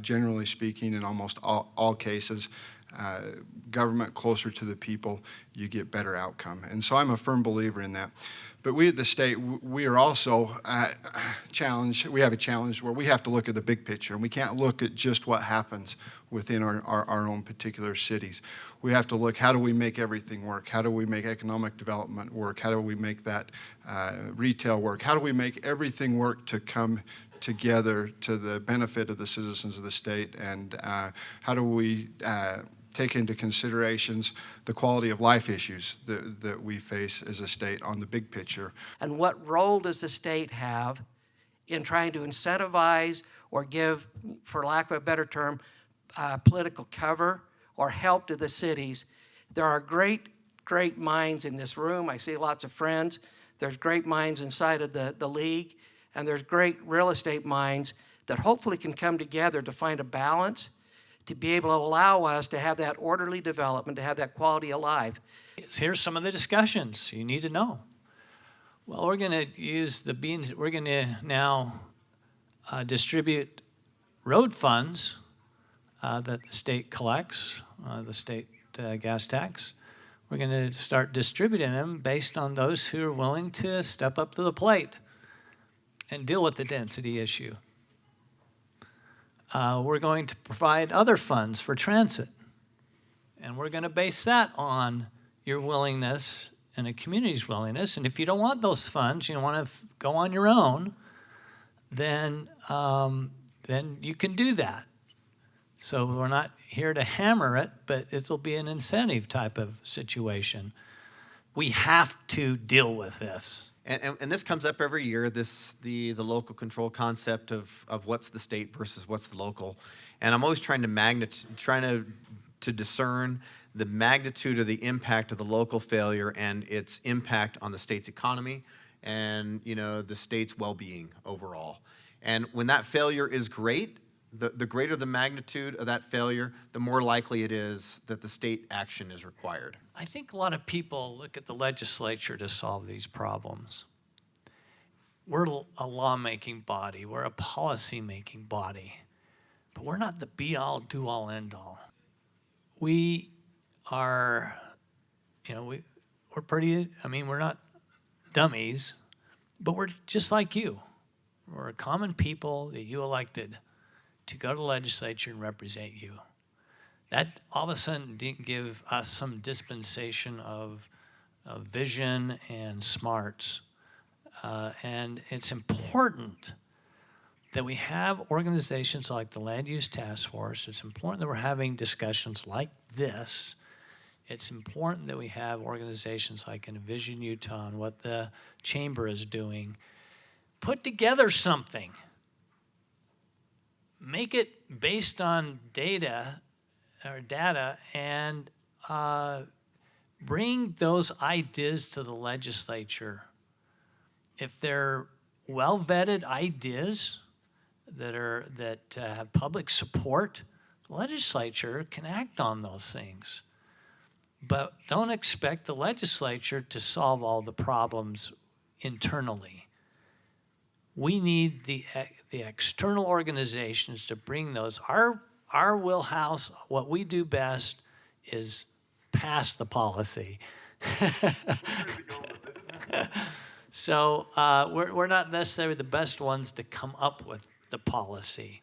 Generally speaking, in almost all cases, government closer to the people, you get better outcome. And so I'm a firm believer in that. But we at the state, we are also challenged. We have a challenge where we have to look at the big picture, and we can't look at just what happens within our own particular cities. We have to look, how do we make everything work? How do we make economic development work? How do we make that retail work? How do we make everything work to come together to the benefit of the citizens of the state? And how do we take into considerations the quality of life issues that we face as a state on the big picture? And what role does the state have in trying to incentivize or give, for lack of a better term, political cover or help to the cities? There are great minds in this room. I see lots of friends. There's great minds inside of the league, and there's great real estate minds that hopefully can come together to find a balance to be able to allow us to have that orderly development, to have that quality of life. Here's some of the discussions you need to know. Well, we're going to use the beans. We're going to now distribute road funds that the state collects, the state gas tax. We're going to start distributing them based on those who are willing to step up to the plate and deal with the density issue. We're going to provide other funds for transit. And we're going to base that on your willingness and the community's willingness. And if you don't want those funds, you want to go on your own, then you can do that. So we're not here to hammer it, but it'll be an incentive type of situation. We have to deal with this. And this comes up every year, the local control concept of what's the state versus what's the local. And I'm always trying to discern the magnitude of the impact of the local failure and its impact on the state's economy and the state's well-being overall. And when that failure is great, the greater the magnitude of that failure, the more likely it is that the state action is required. I think a lot of people look at the legislature to solve these problems. We're a lawmaking body, we're a policy-making body, but we're not the be-all, do-all, end-all. We are, we're pretty, we're not dummies, but we're just like you. We're a common people that you elected to go to the legislature and represent you. That all of a sudden didn't give us some dispensation of vision and smarts. And it's important that we have organizations like the Land Use Task Force. It's important that we're having discussions like this. It's important that we have organizations like Envision Utah and what the chamber is doing. Put together something. Make it based on data and bring those ideas to the legislature. If they're well-vetted ideas that have public support, the legislature can act on those things. But don't expect the legislature to solve all the problems internally. We need the external organizations to bring those. Our wheelhouse, what we do best is pass the policy. So we're not necessarily the best ones to come up with the policy.